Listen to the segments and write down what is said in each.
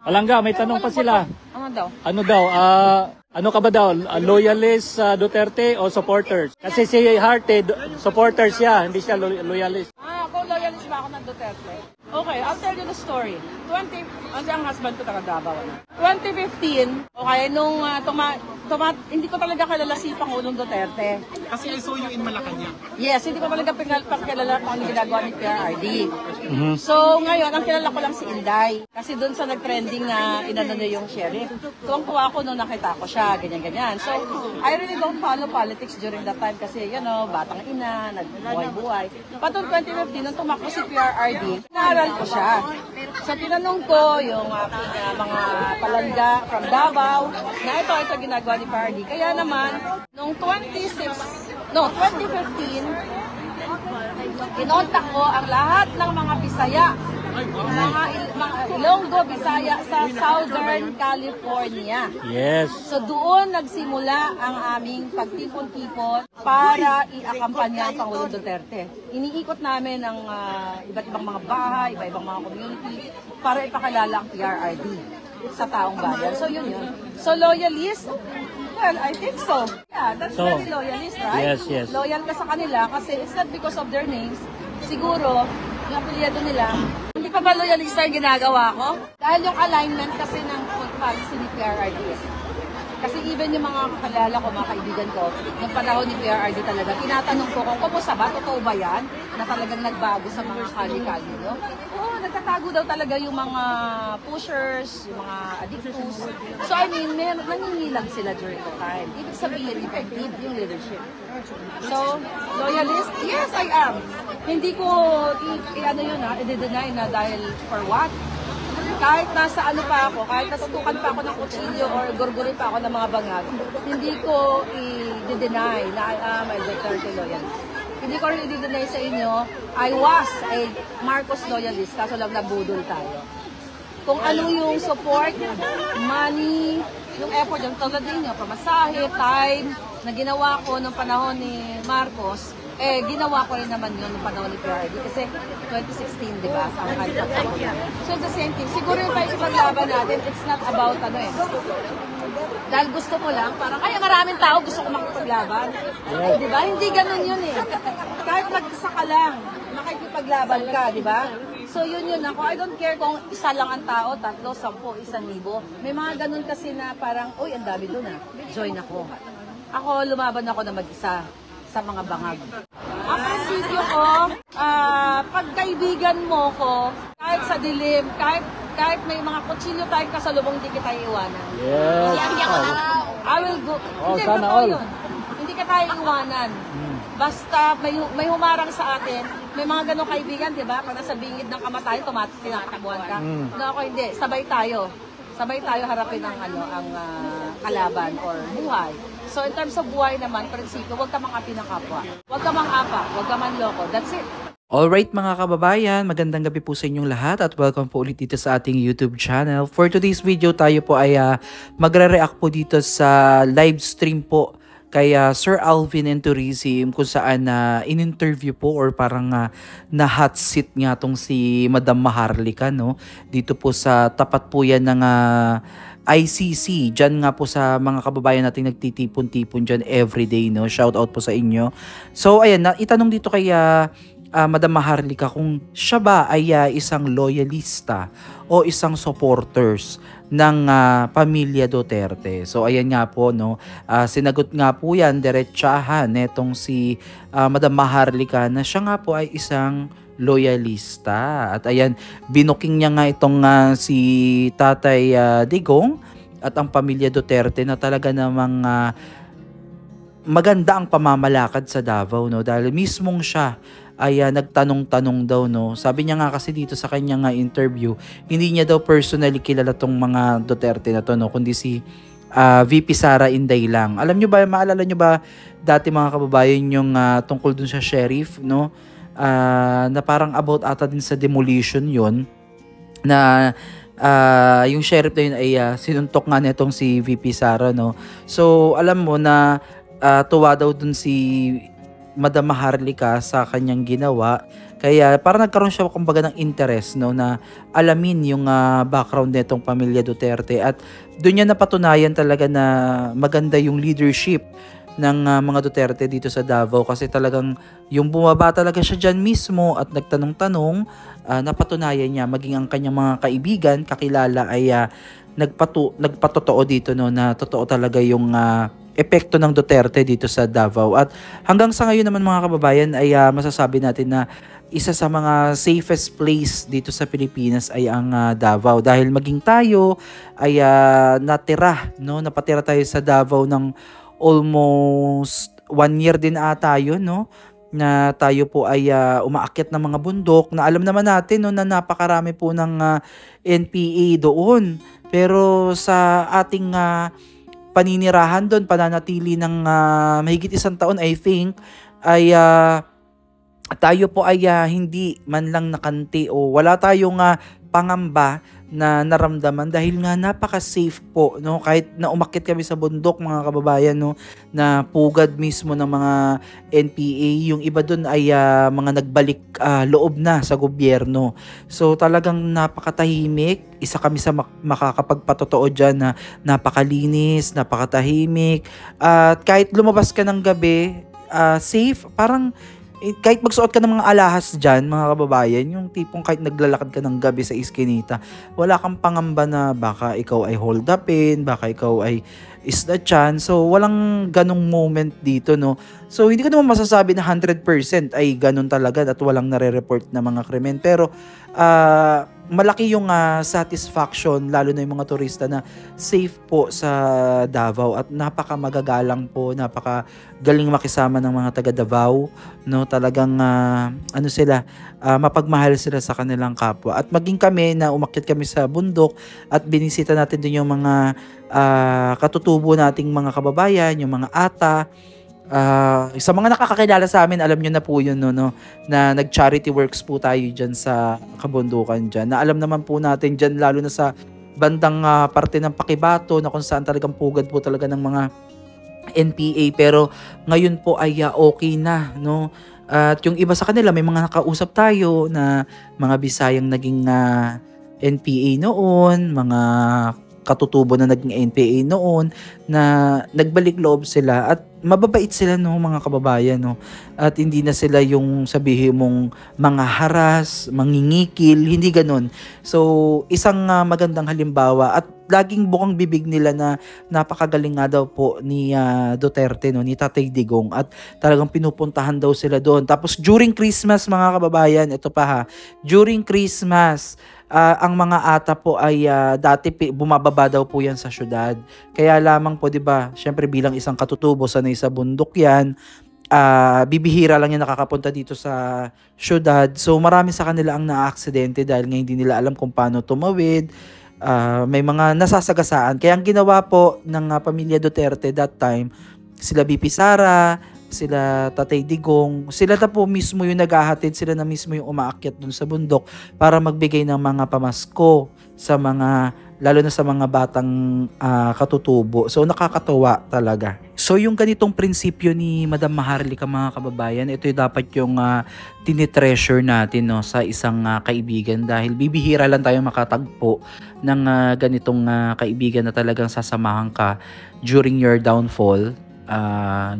Palangga, may tanong pa sila. Ano daw? Ano ka ba daw? Loyalist sa Duterte o supporters? Kasi si Harte, supporters siya, hindi siya loyalist. Ako loyalist ba ako ng Duterte? Okay, I'll tell you the story. Ang husband ko taga Davao. 2015, okay, nung hindi ko talaga kilala si Pangulong Duterte. Kasi I saw you in Malacanang. Yes, hindi ko talaga pakilala kung ano ginagawa ni PRRD. So ngayon, ang kilala ko lang si Inday. Kasi doon sa nag-trending na inano niya yung sheriff. Tuwang-tuwa ako nung nakita ko siya, ganyan-ganyan. So, I really don't follow politics during that time kasi, you know, batang ina, nagbuhay-buhay. Patong 2015, nung tumakbo si PRRD, naaral ko siya. Sa tinanong ko, yung mga palangga from Davao, na ito ginagawa ni PRRD. Kaya naman, nung 2015, kinontak ko ang lahat ng mga Bisaya, mga Ilonggo, Bisaya sa Southern California. Yes. So doon nagsimula ang aming pagtipon-tipon para i-akampanya ang Pangulong Duterte. Iniikot namin ang iba't ibang mga bahay, iba-ibang mga community para ipakilala ang PRRD sa taong bayan. So yun. So loyalist? Well, I think so. Yeah, that's very loyalist, right? Yes. Loyal ka sa kanila kasi it's not because of their names. Siguro, yung apelyado nila, hindi pa ba loyalista yung ginagawa ko? Dahil yung alignment kasi ng policy ni PRRD. Kasi even yung mga kakilala ko, mga kaibigan ko, ng panahon ni PRRD talaga, tinatanong ko kung kumusta ba, totoo ba yan, na talagang nagbago sa mga kali-kali, no? Oo, nagtatago daw talaga yung mga pushers, yung mga addictus. So I mean, nangingilang sila during the time. Ibig sabihin, effective yung leadership. So, loyalist? Yes, I am. Hindi ko i-deny na dahil for what? Kahit nasa ano pa ako, kahit natutukan pa ako ng kutsilyo or gurgurin pa ako ng mga bangag, hindi ko i-deny na I am a Duterte loyalist. Hindi ko rin i-deny sa inyo, I was a Marcos loyalist, kaso lang nabudol tayo. Kung ano yung support, money, yung effort, yung tulad ninyo, pamasahe, time, na ginawa ko nung panahon ni Marcos, ginawa ko rin naman yun nung panahon ni PRRD kasi 2016, di ba? So, the same thing. Siguro yung ipaglaban natin, it's not about dahil gusto mo lang, parang, kaya maraming tao gusto ko makipaglaban. Di ba? Hindi ganun yun eh. Kahit mag-isa ka lang, makikipaglaban ka, di ba? So, yun ako. I don't care kung isa lang ang tao, 3, 10, 1,000. May mga ganun kasi na parang, uy, ang dami doon join ako. Ako, lumaban ako na mag-isa sa mga bangag. Ang prinsipyo ko, pag kaibigan mo ko, kahit sa dilim, kahit may mga kutsilyo tayong kasalubong, hindi kita iiwanan. Yes. I will go. Hindi, totoo yun. Hindi ka tayo iiwanan. Basta may humarang sa atin, may mga ganong kaibigan, di ba? Pag nasa bingid ng kamatayan, tinatabuhan ka. No, ako hindi. Sabay tayo harapin ang kalaban or buhay. So in terms of buhay naman, prinsipyo, huwag ka mang-api ng kapwa. Huwag ka mang-apa, huwag ka man-loko. That's it. Alright mga kababayan, magandang gabi po sa inyong lahat at welcome po ulit dito sa ating YouTube channel. For today's video, tayo po ay magre-react po dito sa live stream po kay Sir Alvin and Tourism kung saan in-interview po or parang na hot seat nga tong si Madam Maharlika, no? Dito po sa tapat po yan ng ICC. Diyan nga po sa mga kababayan natin nagtitipon-tipon dyan everyday, no? Shout out po sa inyo. So ayan, itanong dito kay Madam Maharlika kung siya ba ay isang loyalista o isang supporters ng pamilya Duterte. So ayan nga po, no, sinagot nga po yan diretsahan netong si Madam Maharlika na siya nga po ay isang loyalista. At ayan, binuking niya nga itong si Tatay Digong at ang pamilya Duterte na talaga namang maganda ang pamamalakad sa Davao, no, dahil mismong siya ay nagtanong-tanong daw, no. Sabi niya nga kasi dito sa kanyang interview, hindi niya daw personally kilala tong mga Duterte na to, no, kundi si VP Sara Inday lang. Alam niyo ba, maalala niyo ba dati mga kababayan yung tungkol dun sa sheriff, no, na parang about ata din sa demolition yon, na yung sheriff na yun ay sinuntok nga nitong si VP Sara, no. So alam mo na tuwa daw dun si Madam Maharlika sa kanyang ginawa. Kaya parang nagkaroon siya kumbaga ng interest, no, na alamin yung background nitong pamilya Duterte, at doon niya napatunayan talaga na maganda yung leadership ng mga Duterte dito sa Davao, kasi talagang yung bumaba talaga siya dyan mismo at nagtanong-tanong, napatunayan niya, maging ang kanyang mga kaibigan, kakilala ay nagpatotoo dito, no, na totoo talaga yung epekto ng Duterte dito sa Davao. At hanggang sa ngayon naman mga kababayan ay masasabi natin na isa sa mga safest place dito sa Pilipinas ay ang Davao, dahil maging tayo ay napatira tayo sa Davao ng almost 1 year din ata yun, no, na tayo po ay umaakyat ng mga bundok na alam naman natin, no, na napakarami po ng NPA doon. Pero sa ating paninirahan doon, pananatili ng mahigit 1 taon, I think, ay tayo po ay hindi man lang nakanti o wala tayong pangamba na naramdaman, dahil nga napaka-safe po, no, kahit na umakyat kami sa bundok mga kababayan, no, na pugad mismo ng mga NPA, yung iba doon ay mga nagbalik loob na sa gobyerno. So talagang napakatahimik, isa kami sa makakapagpatotoo dyan na napakalinis, napakatahimik, at kahit lumabas ka ng gabi, safe, parang kahit magsuot ka ng mga alahas dyan, mga kababayan, yung tipong kahit naglalakad ka ng gabi sa iskinita, wala kang pangamba na baka ikaw ay hold upin, baka ikaw ay isda chan. So, walang ganong moment dito, no. So, hindi ko naman masasabi na 100% ay ganon talaga at walang nare-report na mga krimen. Pero, malaki yung satisfaction, lalo na yung mga turista, na safe po sa Davao at napaka-magagalang po, napaka-galing makisama ng mga taga Davao, no. Talagang mapagmahal sila sa kanilang kapwa. At maging kami na umakyat kami sa bundok at binisita natin din yung mga katutubo nating mga kababayan, yung mga ata. Sa mga nakakakilala sa amin, alam nyo na po yun, no, na nag-charity works po tayo dyan sa kabundukan dyan. Na alam naman po natin dyan, lalo na sa bandang parte ng Pakibato, na kung saan talagang pugad po talaga ng mga NPA. Pero ngayon po ay okay na, no. At yung iba sa kanila, may mga nakausap tayo na mga Bisayang naging NPA noon, mga katutubo na naging NPA noon, na nagbalik loob sila at mababait sila, no, mga kababayan, no. At hindi na sila yung sabihin mong mga haras, mangingikil, hindi ganun. So, isang magandang halimbawa, at laging bukang bibig nila na napakagaling nga daw po ni Duterte, no, ni Tatay Digong, at talagang pinupuntahan daw sila doon. Tapos during Christmas, mga kababayan, ito pa during Christmas, ang mga ata po ay dati bumababa daw po yan sa syudad. Kaya lamang po, 'di ba? Syempre bilang isang katutubo sanay sa bundok 'yan, bibihira lang yan nakakapunta dito sa syudad. So marami sa kanila ang naaaksidente dahil nga hindi nila alam kung paano tumawid. May mga nasasagasaan. Kaya ang ginawa po ng pamilya Duterte that time, sila BP Sara, sila Tatay Digong, sila na po mismo yung naghahatid, sila na mismo yung umaakyat dun sa bundok para magbigay ng mga pamasko sa mga, lalo na sa mga batang katutubo. So nakakatawa talaga. So yung ganitong prinsipyo ni Madam Maharlika, mga kababayan, ito yung dapat yung tinitreasure natin, no, sa isang kaibigan, dahil bibihira lang tayo makatagpo ng ganitong kaibigan na talagang sasamahan ka during your downfall.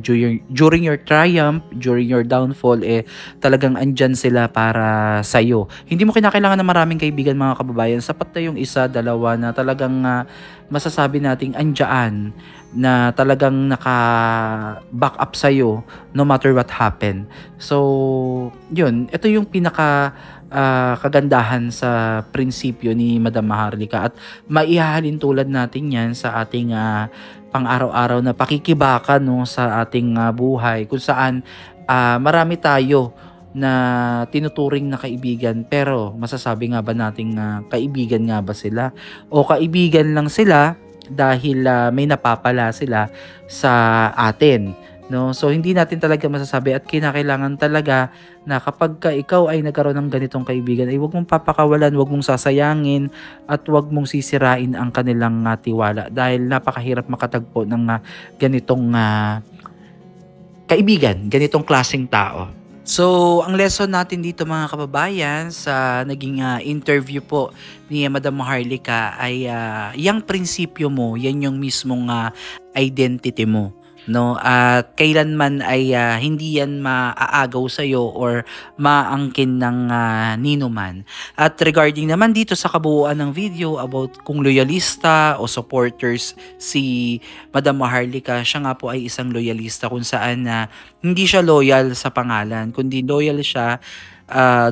During your triumph, during your downfall, talagang andyan sila para sa'yo. Hindi mo kinakailangan ng maraming kaibigan, mga kababayan. Sapat na yung isa, dalawa na talagang masasabi nating andyan, na talagang naka-back up sa'yo no matter what happen. So, yun. Ito yung pinaka kagandahan sa prinsipyo ni Madam Maharlika, at maihahalin tulad natin yan sa ating pang-araw-araw na pakikibaka, no, sa ating buhay, kung saan marami tayo na tinuturing na kaibigan, pero masasabi nga ba nating kaibigan nga ba sila, o kaibigan lang sila dahil may napapala sila sa atin, no? So hindi natin talaga masasabi, at kinakailangan talaga na kapag ikaw ay nagkaroon ng ganitong kaibigan, ay huwag mong papakawalan, huwag mong sasayangin, at huwag mong sisirain ang kanilang tiwala, dahil napakahirap makatagpo ng ganitong kaibigan, ganitong klaseng tao. So, ang lesson natin dito mga kababayan sa naging interview po ni Madam Maharlika ay yung prinsipyo mo, yan yung mismong identity mo. No, at kailanman ay hindi yan maaagaw sa iyo or maangkin ng nino man. At regarding naman dito sa kabuuan ng video about kung loyalista o supporters si Madam Maharlika, siya nga po ay isang loyalista kung saan hindi siya loyal sa pangalan, kundi loyal siya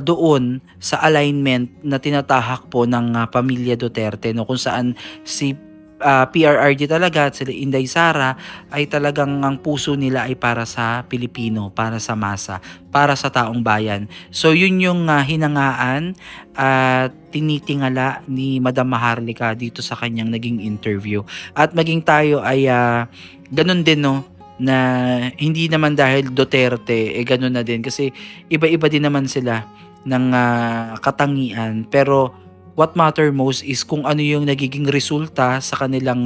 doon sa alignment na tinatahak po ng pamilya Duterte, no, kung saan si PRRD talaga at sila Inday Sara ay talagang ang puso nila ay para sa Pilipino, para sa masa, para sa taong bayan. So yun yung hinangaan at tinitingala ni Madam Maharlika dito sa kanyang naging interview. At maging tayo ay ganun din, no, na hindi naman dahil Duterte ganun na din, kasi iba-iba din naman sila ng katangian, pero what matter most is kung ano yung nagiging resulta sa kanilang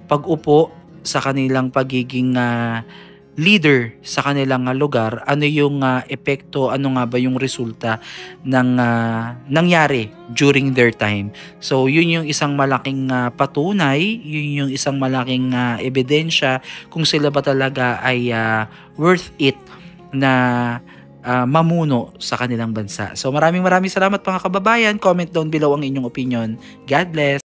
pag-upo, sa kanilang pagiging leader sa kanilang lugar, ano yung epekto, ano nga ba yung resulta ng nangyari during their time. So yun yung isang malaking patunay, yun yung isang malaking ebidensya kung sila ba talaga ay worth it na mamuno sa kanilang bansa. So maraming salamat mga kababayan. Comment down below ang inyong opinion. God bless!